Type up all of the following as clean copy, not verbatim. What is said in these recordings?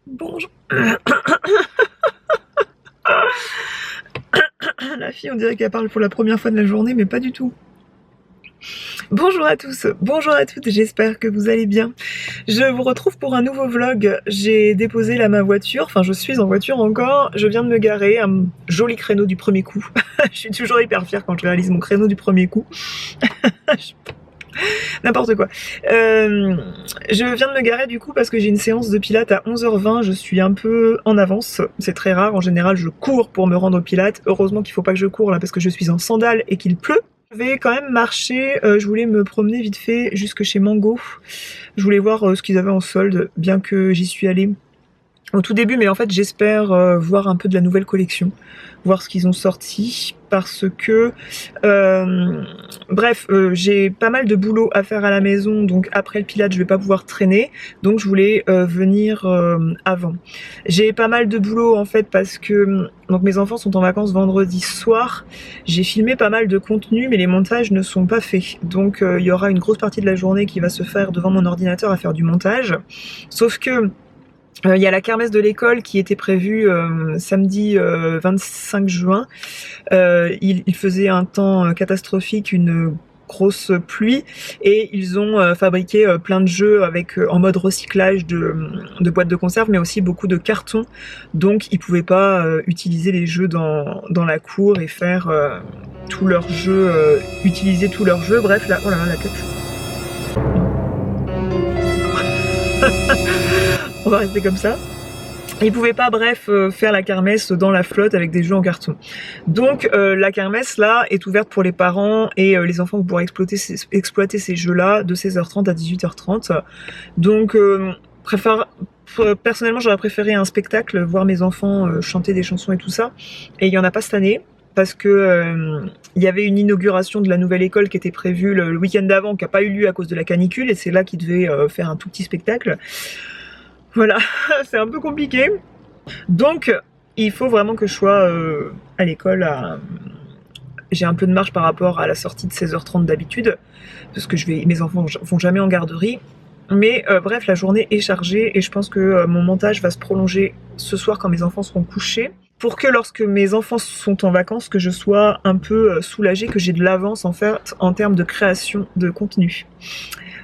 Bonjour. La fille, on dirait qu'elle parle pour la première fois de la journée, mais pas du tout. Bonjour à tous, bonjour à toutes, j'espère que vous allez bien. Je vous retrouve pour un nouveau vlog. J'ai déposé là ma voiture, enfin je suis en voiture encore, je viens de me garer, un joli créneau du premier coup. Je suis toujours hyper fière quand je réalise mon créneau du premier coup. N'importe quoi. Je viens de me garer du coup parce que j'ai une séance de pilates à 11h20, je suis un peu en avance, c'est très rare, en général je cours pour me rendre au pilates, heureusement qu'il faut pas que je cours là parce que je suis en sandales et qu'il pleut. Je vais quand même marcher, je voulais me promener vite fait jusque chez Mango, je voulais voir ce qu'ils avaient en solde, bien que j'y suis allée au tout début, mais en fait j'espère voir un peu de la nouvelle collection, voir ce qu'ils ont sorti, parce que bref, j'ai pas mal de boulot à faire à la maison, donc après le pilates je vais pas pouvoir traîner, donc je voulais venir avant. J'ai pas mal de boulot en fait parce que donc mes enfants sont en vacances vendredi soir, j'ai filmé pas mal de contenu mais les montages ne sont pas faits, donc il y aura une grosse partie de la journée qui va se faire devant mon ordinateur à faire du montage, sauf que il y a la kermesse de l'école qui était prévue samedi 25 juin. Il faisait un temps catastrophique, une grosse pluie, et ils ont fabriqué plein de jeux avec en mode recyclage de boîtes de conserve, mais aussi beaucoup de cartons. Donc ils pouvaient pas utiliser les jeux dans la cour et faire tous leurs jeux, utiliser tous leurs jeux. Bref, là, oh là là, la tête. On va rester comme ça. Ils pouvaient pas, bref, faire la kermesse dans la flotte avec des jeux en carton. Donc la kermesse là est ouverte pour les parents et les enfants vont pouvoir exploiter ces jeux-là de 16h30 à 18h30. Donc personnellement j'aurais préféré un spectacle, voir mes enfants chanter des chansons et tout ça. Et il y en a pas cette année parce que il y avait une inauguration de la nouvelle école qui était prévue le week-end d'avant, qui a pas eu lieu à cause de la canicule, et c'est là qu'ils devaient faire un tout petit spectacle. Voilà, c'est un peu compliqué. Donc, il faut vraiment que je sois à l'école. J'ai un peu de marge par rapport à la sortie de 16h30 d'habitude, parce que mes enfants vont jamais en garderie. Mais bref, la journée est chargée et je pense que mon montage va se prolonger ce soir quand mes enfants seront couchés, pour que lorsque mes enfants sont en vacances, que je sois un peu soulagée, que j'ai de l'avance en fait en termes de création de contenu.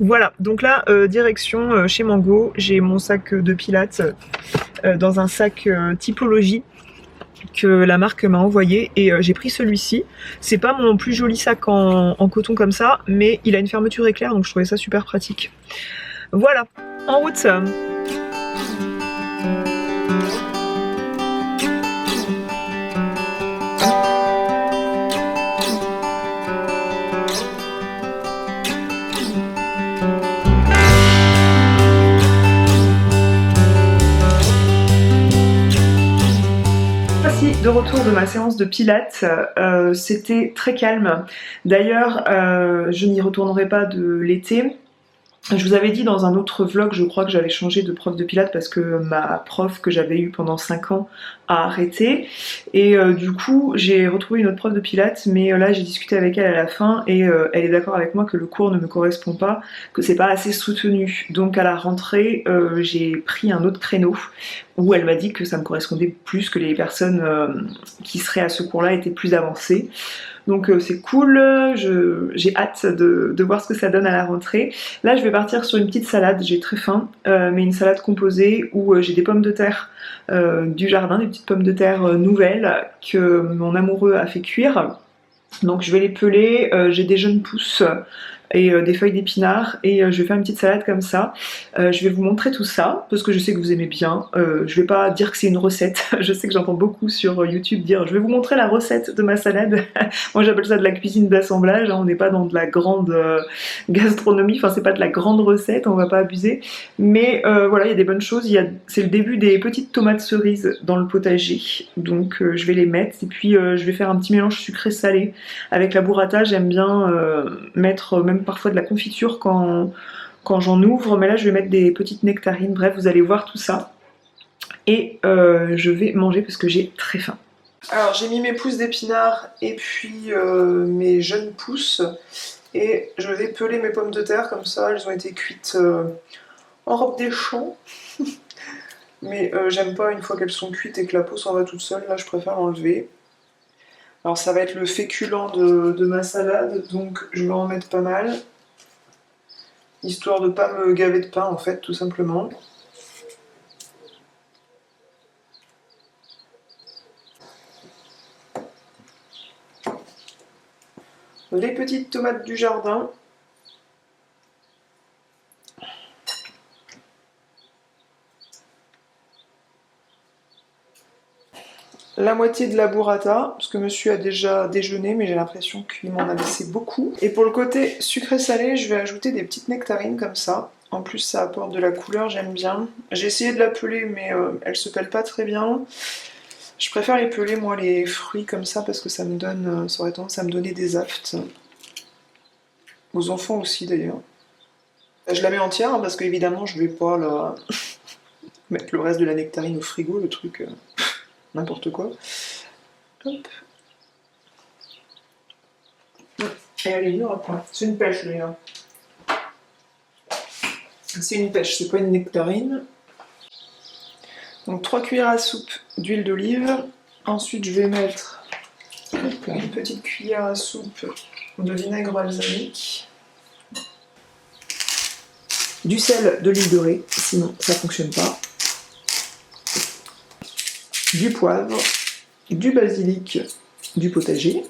Voilà, donc là, direction chez Mango, j'ai mon sac de pilates dans un sac typologie que la marque m'a envoyé, et j'ai pris celui-ci. C'est pas mon plus joli sac en coton comme ça, mais il a une fermeture éclair, donc je trouvais ça super pratique. Voilà, en route. De retour de ma séance de pilates, c'était très calme. D'ailleurs, je n'y retournerai pas de l'été. Je vous avais dit dans un autre vlog, je crois, que j'avais changé de prof de pilates parce que ma prof que j'avais eue pendant 5 ans a arrêté. Et du coup, j'ai retrouvé une autre prof de pilates, mais là j'ai discuté avec elle à la fin et elle est d'accord avec moi que le cours ne me correspond pas, que c'est pas assez soutenu. Donc à la rentrée, j'ai pris un autre créneau où elle m'a dit que ça me correspondait plus, que les personnes qui seraient à ce cours-là étaient plus avancées. Donc c'est cool, j'ai hâte de voir ce que ça donne à la rentrée. Là je vais partir sur une petite salade, j'ai très faim, mais une salade composée où j'ai des pommes de terre du jardin, des petites pommes de terre nouvelles que mon amoureux a fait cuire. Donc je vais les peler, j'ai des jeunes pousses et des feuilles d'épinards, et je vais faire une petite salade comme ça. Je vais vous montrer tout ça parce que je sais que vous aimez bien. Je vais pas dire que c'est une recette. Je sais que j'entends beaucoup sur YouTube dire je vais vous montrer la recette de ma salade. Moi j'appelle ça de la cuisine d'assemblage, hein. On n'est pas dans de la grande gastronomie, enfin c'est pas de la grande recette, on va pas abuser. Mais voilà, il y a des bonnes choses. C'est le début des petites tomates cerises dans le potager, donc je vais les mettre, et puis je vais faire un petit mélange sucré-salé avec la burrata. J'aime bien mettre même parfois de la confiture quand j'en ouvre, mais là je vais mettre des petites nectarines. Bref, vous allez voir tout ça, et je vais manger parce que j'ai très faim. Alors j'ai mis mes pousses d'épinards et puis mes jeunes pousses, et je vais peler mes pommes de terre comme ça. Elles ont été cuites en robe des champs. Mais j'aime pas une fois qu'elles sont cuites et que la peau s'en va toute seule. Là je préfère l'enlever. Alors ça va être le féculent de ma salade, donc je vais en mettre pas mal, histoire de pas me gaver de pain en fait, tout simplement. Les petites tomates du jardin. La moitié de la burrata, parce que monsieur a déjà déjeuné, mais j'ai l'impression qu'il m'en a laissé beaucoup. Et pour le côté sucré-salé, je vais ajouter des petites nectarines comme ça. En plus, ça apporte de la couleur, j'aime bien. J'ai essayé de la peler, mais elle se pèle pas très bien. Je préfère les peler, moi, les fruits comme ça, parce que ça me donne, ça aurait tendance à me donner des aftes. Aux enfants aussi, d'ailleurs. Je la mets entière, hein, parce qu'évidemment, je vais pas la... mettre le reste de la nectarine au frigo, le truc... n'importe quoi. Hop. Et elle est dure à point. C'est une pêche, les gars. C'est une pêche, c'est pas une nectarine. Donc 3 cuillères à soupe d'huile d'olive. Ensuite, je vais mettre une petite cuillère à soupe de vinaigre balsamique. Du sel, de l'huile de raie, sinon ça fonctionne pas. Du poivre, du basilic, du potager.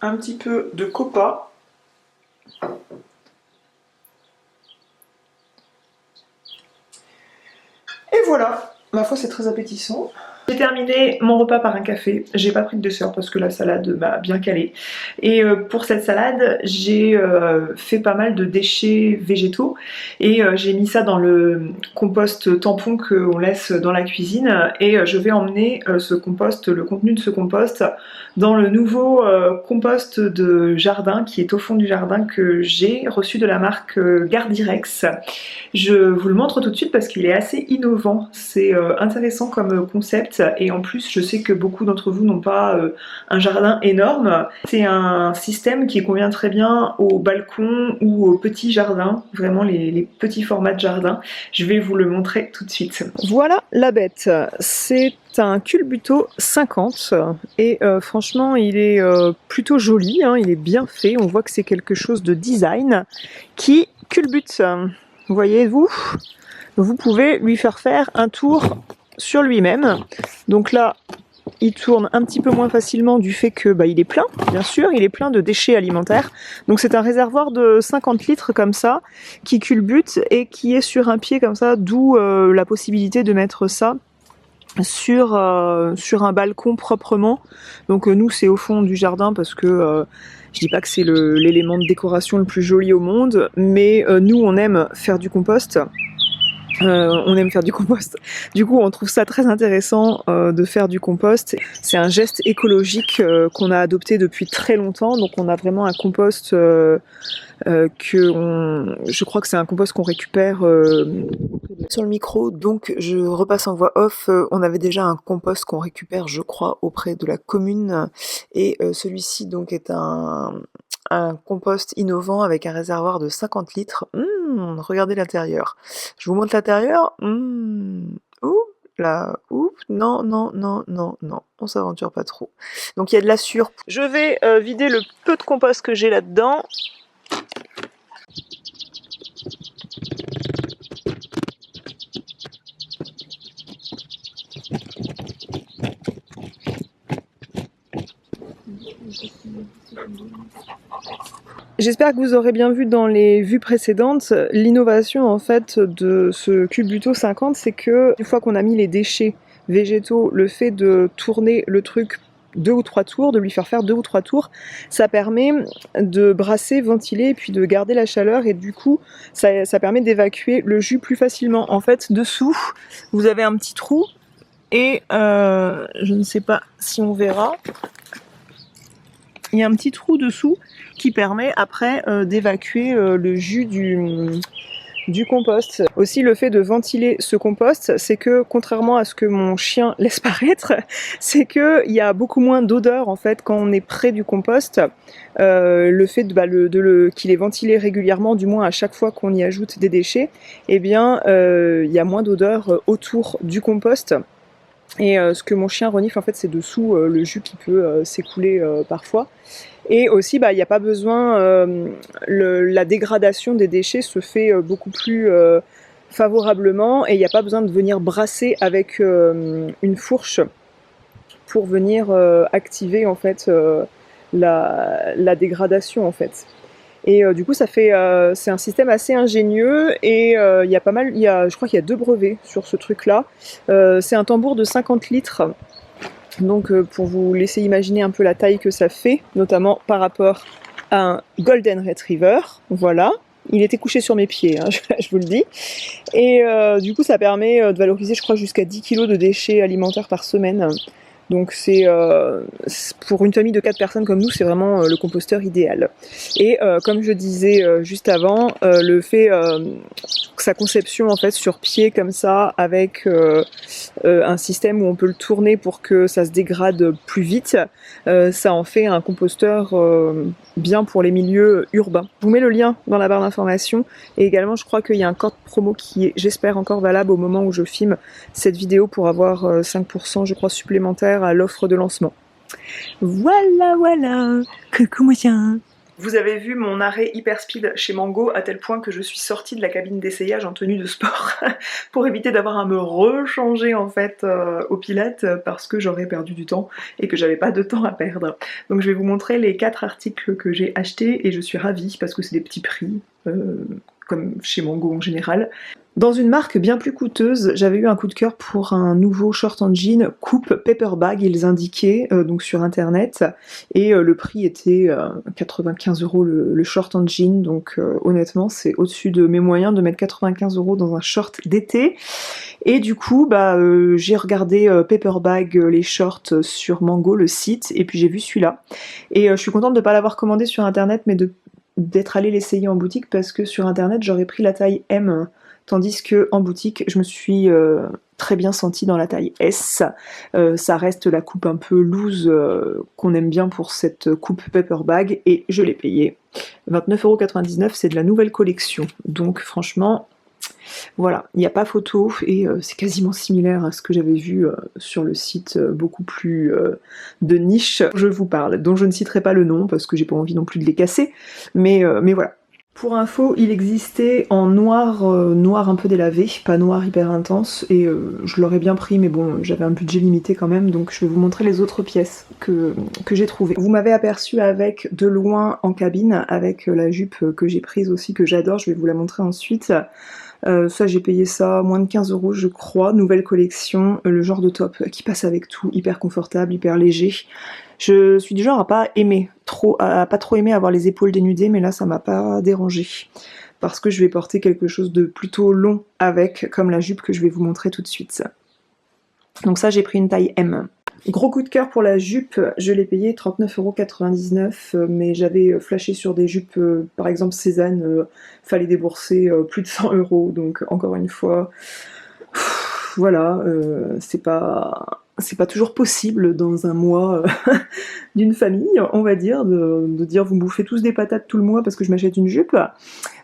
Un petit peu de copa. Et voilà, ma foi c'est très appétissant. J'ai terminé mon repas par un café. J'ai pas pris de dessert parce que la salade m'a bien calé. Et pour cette salade, j'ai fait pas mal de déchets végétaux, et j'ai mis ça dans le compost tampon qu'on laisse dans la cuisine, et je vais emmener ce compost, le contenu de ce compost, dans le nouveau compost de jardin qui est au fond du jardin, que j'ai reçu de la marque Gardirex. Je vous le montre tout de suite parce qu'il est assez innovant. C'est intéressant comme concept. Et en plus, je sais que beaucoup d'entre vous n'ont pas un jardin énorme. C'est un système qui convient très bien aux balcons ou aux petits jardins, vraiment les petits formats de jardin. Je vais vous le montrer tout de suite. Voilà la bête. C'est un culbuto 50, et franchement il est plutôt joli, hein, il est bien fait. On voit que c'est quelque chose de design qui culbute. Voyez-vous, vous pouvez lui faire un tour sur lui-même. Donc là, il tourne un petit peu moins facilement du fait que il est plein, bien sûr, il est plein de déchets alimentaires. Donc c'est un réservoir de 50 litres comme ça, qui culbute et qui est sur un pied comme ça, d'où la possibilité de mettre ça sur un balcon proprement. Donc nous c'est au fond du jardin parce que je dis pas que c'est l'élément de décoration le plus joli au monde, mais nous on aime faire du compost. Du coup, on trouve ça très intéressant de faire du compost. C'est un geste écologique qu'on a adopté depuis très longtemps. Donc, on a vraiment un compost je crois que c'est un compost qu'on récupère sur le micro. Donc, je repasse en voix off. On avait déjà un compost qu'on récupère, je crois, auprès de la commune. Et celui-ci, donc, est un compost innovant avec un réservoir de 50 litres. Regardez l'intérieur. Je vous montre l'intérieur. Ouh là, ouh, non, non, non, non, non, on s'aventure pas trop. Donc il y a de la surpe. Je vais vider le peu de compost que j'ai là-dedans. J'espère que vous aurez bien vu dans les vues précédentes, l'innovation en fait de ce Culbuto 50, c'est que une fois qu'on a mis les déchets végétaux, le fait de tourner le truc 2 ou 3 tours, de lui faire 2 ou 3 tours, ça permet de brasser, ventiler et puis de garder la chaleur et du coup ça permet d'évacuer le jus plus facilement. En fait dessous vous avez un petit trou et je ne sais pas si on verra, il y a un petit trou dessous qui permet après d'évacuer le jus du compost. Aussi le fait de ventiler ce compost, c'est que contrairement à ce que mon chien laisse paraître, c'est qu'il y a beaucoup moins d'odeur en fait quand on est près du compost. Le fait qu'il est ventilé régulièrement, du moins à chaque fois qu'on y ajoute des déchets, eh bien il y a moins d'odeur autour du compost. Et ce que mon chien renifle en fait c'est dessous le jus qui peut s'écouler parfois. Et aussi il n'y a pas besoin, la dégradation des déchets se fait beaucoup plus favorablement et il n'y a pas besoin de venir brasser avec une fourche pour venir activer en fait la dégradation en fait. Et du coup ça fait c'est un système assez ingénieux et il y a pas mal, je crois qu'il y a 2 brevets sur ce truc là. C'est un tambour de 50 litres, donc pour vous laisser imaginer un peu la taille que ça fait, notamment par rapport à un Golden Retriever, voilà. Il était couché sur mes pieds, hein, je vous le dis. Et du coup ça permet de valoriser je crois jusqu'à 10 kg de déchets alimentaires par semaine. Donc c'est pour une famille de 4 personnes comme nous, c'est vraiment le composteur idéal. Et comme je disais juste avant, le fait que sa conception en fait sur pied comme ça, avec un système où on peut le tourner pour que ça se dégrade plus vite, ça en fait un composteur bien pour les milieux urbains. Je vous mets le lien dans la barre d'informations et également je crois qu'il y a un code promo qui est, j'espère, encore valable au moment où je filme cette vidéo pour avoir 5% je crois supplémentaire à l'offre de lancement. Voilà, coucou moi chien. Vous avez vu mon arrêt hyper speed chez Mango à tel point que je suis sortie de la cabine d'essayage en tenue de sport pour éviter d'avoir à me rechanger en fait au pilates parce que j'aurais perdu du temps et que j'avais pas de temps à perdre. Donc je vais vous montrer les 4 articles que j'ai achetés et je suis ravie parce que c'est des petits prix comme chez Mango en général. Dans une marque bien plus coûteuse, j'avais eu un coup de cœur pour un nouveau short en jean coupe paper bag, ils indiquaient donc sur internet, et le prix était 95 € le short en jean, donc honnêtement c'est au-dessus de mes moyens de mettre 95 € dans un short d'été. Et du coup j'ai regardé paper bag les shorts sur Mango, le site, et puis j'ai vu celui-là. Et je suis contente de ne pas l'avoir commandé sur internet mais d'être allée l'essayer en boutique parce que sur internet j'aurais pris la taille M. Tandis que en boutique, je me suis très bien sentie dans la taille S. Ça reste la coupe un peu loose qu'on aime bien pour cette coupe paper bag et je l'ai payé 29,99 €, c'est de la nouvelle collection. Donc franchement, voilà, il n'y a pas photo et c'est quasiment similaire à ce que j'avais vu sur le site beaucoup plus de niche. Je vous parle, dont je ne citerai pas le nom parce que j'ai pas envie non plus de les casser, mais voilà. Pour info, il existait en noir, noir un peu délavé, pas noir hyper intense, et je l'aurais bien pris, mais bon, j'avais un budget limité quand même, donc je vais vous montrer les autres pièces que j'ai trouvées. Vous m'avez aperçu avec de loin en cabine, avec la jupe que j'ai prise aussi, que j'adore, je vais vous la montrer ensuite. Ça j'ai payé ça moins de 15 € je crois, nouvelle collection, le genre de top qui passe avec tout, hyper confortable, hyper léger. Je suis du genre à pas trop aimer avoir les épaules dénudées, mais là ça m'a pas dérangé parce que je vais porter quelque chose de plutôt long avec, comme la jupe que je vais vous montrer tout de suite. Donc ça j'ai pris une taille M. Gros coup de cœur pour la jupe, je l'ai payé 39,99 €, mais j'avais flashé sur des jupes, par exemple Cézanne, fallait débourser plus de 100 €, donc encore une fois, voilà, c'est pas toujours possible dans un mois d'une famille, on va dire, de dire vous me bouffez tous des patates tout le mois parce que je m'achète une jupe.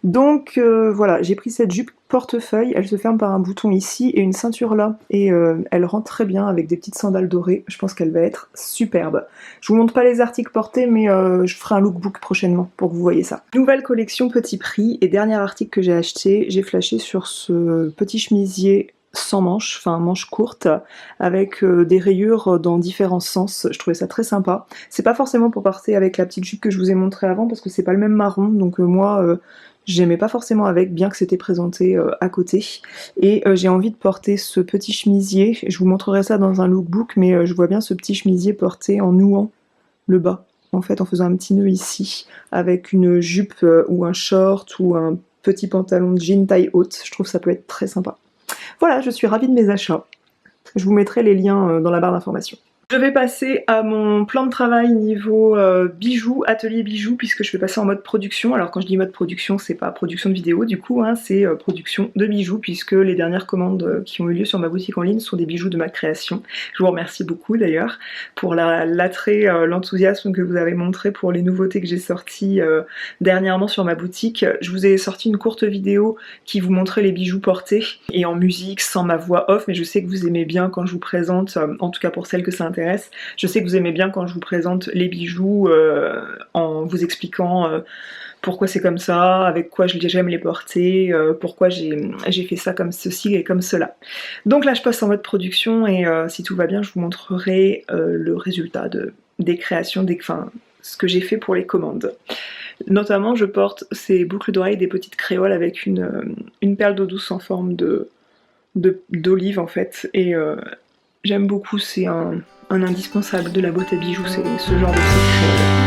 Donc voilà, j'ai pris cette jupe portefeuille, elle se ferme par un bouton ici et une ceinture là, et elle rentre très bien avec des petites sandales dorées, je pense qu'elle va être superbe. Je vous montre pas les articles portés, mais je ferai un lookbook prochainement pour que vous voyez ça. Nouvelle collection petit prix, et dernier article que j'ai acheté, j'ai flashé sur ce petit chemisier sans manches, enfin manches courtes, avec des rayures dans différents sens. Je trouvais ça très sympa. C'est pas forcément pour porter avec la petite jupe que je vous ai montré avant, parce que c'est pas le même marron, donc moi j'aimais pas forcément avec, bien que c'était présenté à côté. Et j'ai envie de porter ce petit chemisier, je vous montrerai ça dans un lookbook, mais je vois bien ce petit chemisier porté en nouant le bas, en fait en faisant un petit nœud ici, avec une jupe ou un short ou un petit pantalon de jean taille haute. Je trouve que ça peut être très sympa. Voilà, je suis ravie de mes achats. Je vous mettrai les liens dans la barre d'informations. Je vais passer à mon plan de travail niveau bijoux, atelier bijoux, puisque je vais passer en mode production. Alors quand je dis mode production, c'est pas production de vidéo du coup, hein, c'est production de bijoux, puisque les dernières commandes qui ont eu lieu sur ma boutique en ligne sont des bijoux de ma création. Je vous remercie beaucoup d'ailleurs pour l'attrait, l'enthousiasme que vous avez montré pour les nouveautés que j'ai sorties dernièrement sur ma boutique. Je vous ai sorti une courte vidéo qui vous montrait les bijoux portés et en musique, sans ma voix off, mais je sais que vous aimez bien quand je vous présente, en tout cas pour celles que ça intéresse. Je sais que vous aimez bien quand je vous présente les bijoux en vous expliquant pourquoi c'est comme ça, avec quoi j'aime les porter, pourquoi j'ai fait ça comme ceci et comme cela. Donc là je passe en mode production et si tout va bien je vous montrerai le résultat des créations, enfin ce que j'ai fait pour les commandes. Notamment je porte ces boucles d'oreilles des petites créoles avec une perle d'eau douce en forme d'olive en fait, et j'aime beaucoup, c'est un indispensable de la boîte à bijoux, c'est ce genre de petites créoles.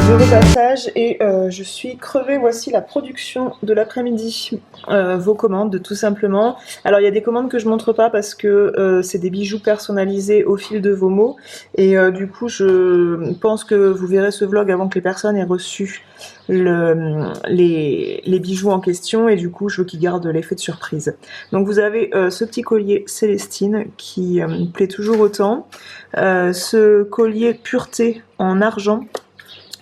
Repassage et je suis crevée. Voici la production de l'après-midi, vos commandes tout simplement. Alors il y a des commandes que je montre pas parce que c'est des bijoux personnalisés au fil de vos mots et du coup je pense que vous verrez ce vlog avant que les personnes aient reçu les bijoux en question, et du coup je veux qu'ils gardent l'effet de surprise. Donc vous avez ce petit collier Célestine qui me plaît toujours autant, ce collier pureté en argent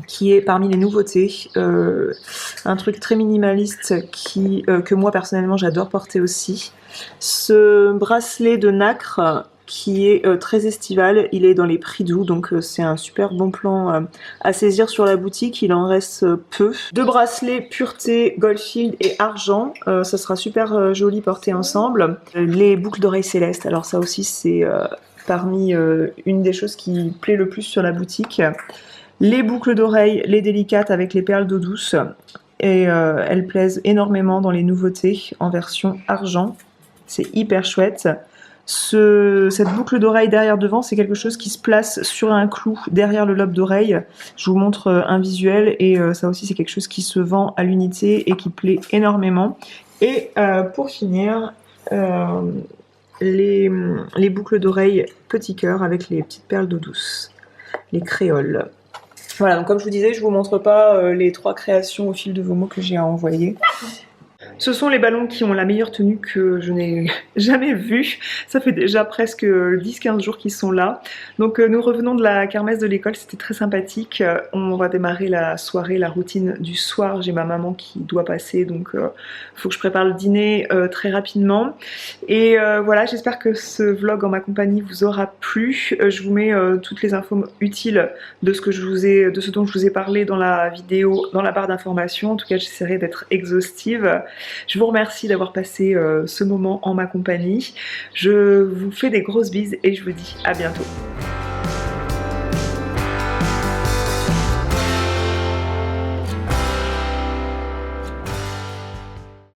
qui est parmi les nouveautés, un truc très minimaliste que moi personnellement j'adore porter aussi. Ce bracelet de nacre qui est très estival, il est dans les prix doux, donc c'est un super bon plan à saisir sur la boutique, il en reste peu. Deux bracelets pureté, Goldfield et argent, ça sera super joli porté ensemble. Les boucles d'oreilles célestes, alors ça aussi c'est parmi une des choses qui plaît le plus sur la boutique. Les boucles d'oreilles, les délicates avec les perles d'eau douce, et elles plaisent énormément dans les nouveautés en version argent, c'est hyper chouette. Cette boucle d'oreille derrière devant, c'est quelque chose qui se place sur un clou derrière le lobe d'oreille. Je vous montre un visuel, et ça aussi c'est quelque chose qui se vend à l'unité et qui plaît énormément. Et pour finir, les boucles d'oreille petit cœur avec les petites perles d'eau douce, les créoles. Voilà, donc comme je vous disais, je vous montre pas les 3 créations au fil de vos mots que j'ai à envoyer. Ce sont les ballons qui ont la meilleure tenue que je n'ai jamais vue. Ça fait déjà presque 10-15 jours qu'ils sont là. Donc nous revenons de la kermesse de l'école, c'était très sympathique. On va démarrer la soirée, la routine du soir. J'ai ma maman qui doit passer, donc faut que je prépare le dîner très rapidement. Et voilà, j'espère que ce vlog en ma compagnie vous aura plu. Je vous mets toutes les infos utiles de ce dont je vous ai parlé dans la vidéo, dans la barre d'informations. En tout cas, j'essaierai d'être exhaustive. Je vous remercie d'avoir passé ce moment en ma compagnie. Je vous fais des grosses bises et je vous dis à bientôt.